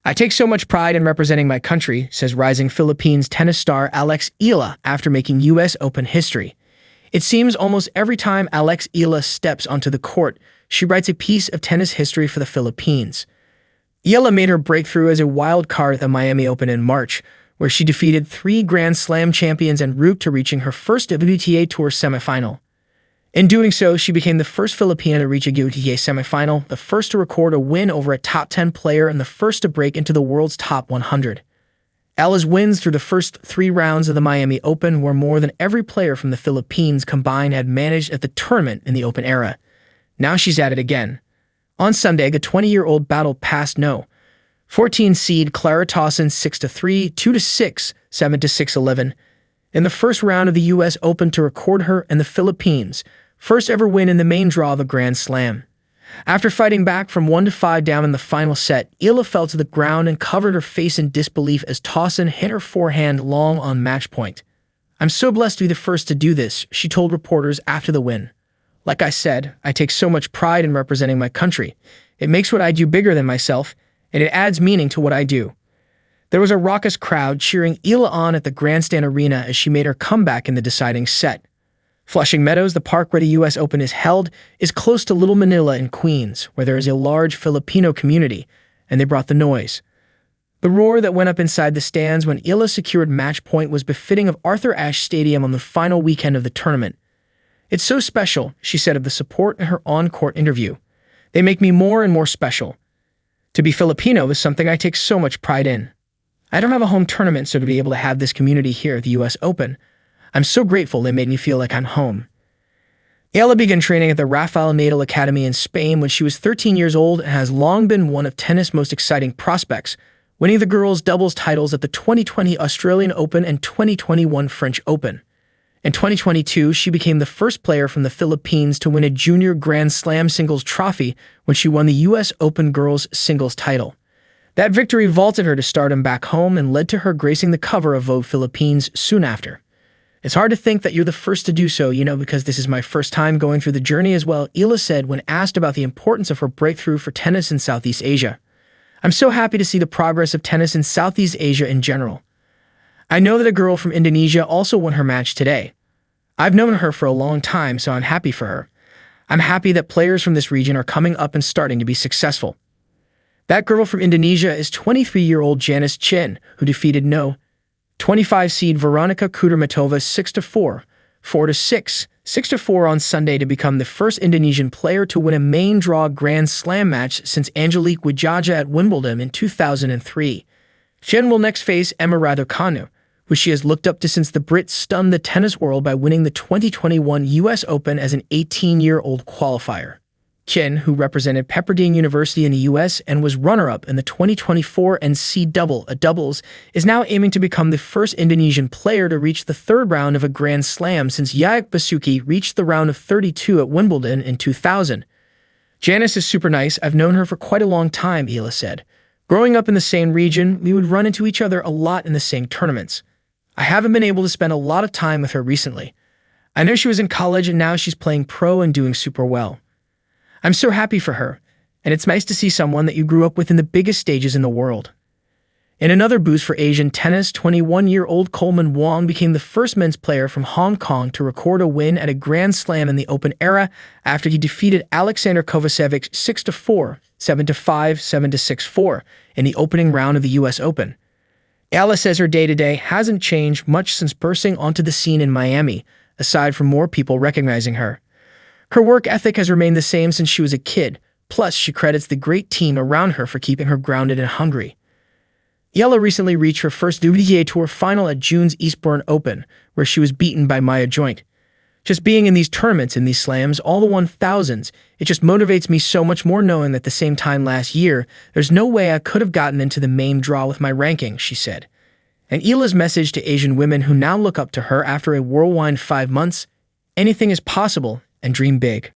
I take so much pride in representing my country, says rising Philippines tennis star Alex Eala after making U.S. Open history. It seems almost every time Alex Eala steps onto the court, she writes a piece of tennis history for the Philippines. Eala made her breakthrough as a wild card at the Miami Open in March, where she defeated 3 Grand Slam champions en route to reaching her first WTA Tour semifinal. In doing so, she became the first Filipina to reach a WTA semifinal, the first to record a win over a top 10 player, and the first to break into the world's top 100. Eala's wins through the first 3 rounds of the Miami Open were more than every player from the Philippines combined had managed at the tournament in the Open era. Now she's at it again. On Sunday, the 20-year-old battled past no. 14 seed Clara Tauson 6-3, 2-6, 7-6, 11 in the first round of the U.S. Open to record her and the Philippines' first ever win in the main draw of a Grand Slam. After fighting back from 1-5 down in the final set, Eala fell to the ground and covered her face in disbelief as Tauson hit her forehand long on match point. "I'm so blessed to be the first to do this," she told reporters after the win. "Like I said, I take so much pride in representing my country. It makes what I do bigger than myself, and it adds meaning to what I do." There was a raucous crowd cheering Eala on at the Grandstand Arena as she made her comeback in the deciding set. Flushing Meadows, the park where the U.S. Open is held, is close to Little Manila in Queens, where there is a large Filipino community, and they brought the noise. The roar that went up inside the stands when Eala secured match point was befitting of Arthur Ashe Stadium on the final weekend of the tournament. "It's so special," she said of the support in her on-court interview. "They make me more and more special. To be Filipino is something I take so much pride in. I don't have a home tournament, so to be able to have this community here at the U.S. Open, I'm so grateful they made me feel like I'm home." Eala began training at the Rafael Nadal Academy in Spain when she was 13 years old and has long been one of tennis' most exciting prospects, winning the girls' doubles titles at the 2020 Australian Open and 2021 French Open. In 2022, she became the first player from the Philippines to win a junior Grand Slam singles trophy when she won the U.S. Open girls' singles title. That victory vaulted her to stardom back home and led to her gracing the cover of Vogue Philippines soon after. "It's hard to think that you're the first to do so, because this is my first time going through the journey as well," Eala said when asked about the importance of her breakthrough for tennis in Southeast Asia. "I'm so happy to see the progress of tennis in Southeast Asia in general. I know that a girl from Indonesia also won her match today. I've known her for a long time, so I'm happy for her. I'm happy that players from this region are coming up and starting to be successful." That girl from Indonesia is 23-year-old Janice Chen, who defeated 25 seed Veronika Kudermetova 6-4, 4-6, 6-4 on Sunday to become the first Indonesian player to win a main draw Grand Slam match since Angelique Widjaja at Wimbledon in 2003. Chen will next face Emma Raducanu, who she has looked up to since the Brits stunned the tennis world by winning the 2021 U.S. Open as an 18-year-old qualifier. Chen, who represented Pepperdine University in the U.S. and was runner-up in the 2024 NCAA doubles, is now aiming to become the first Indonesian player to reach the third round of a Grand Slam since Yayak Basuki reached the round of 32 at Wimbledon in 2000. "Janice is super nice. I've known her for quite a long time," Eala said. "Growing up in the same region, we would run into each other a lot in the same tournaments. I haven't been able to spend a lot of time with her recently. I know she was in college and now she's playing pro and doing super well. I'm so happy for her, and it's nice to see someone that you grew up with in the biggest stages in the world." In another boost for Asian tennis, 21-year-old Coleman Wong became the first men's player from Hong Kong to record a win at a Grand Slam in the Open era after he defeated Alexander Kovacevic 6-4, 7-5, 7-6, 4 in the opening round of the U.S. Open. Eala says her day-to-day hasn't changed much since bursting onto the scene in Miami, aside from more people recognizing her. Her work ethic has remained the same since she was a kid, plus she credits the great team around her for keeping her grounded and hungry. Eala recently reached her first WTA Tour final at June's Eastbourne Open, where she was beaten by Maya Joint. "Just being in these tournaments, in these slams, all the 1000s, it just motivates me so much more knowing that at the same time last year, there's no way I could have gotten into the main draw with my ranking," she said. And Eala's message to Asian women who now look up to her after a whirlwind 5 months: anything is possible, and dream big.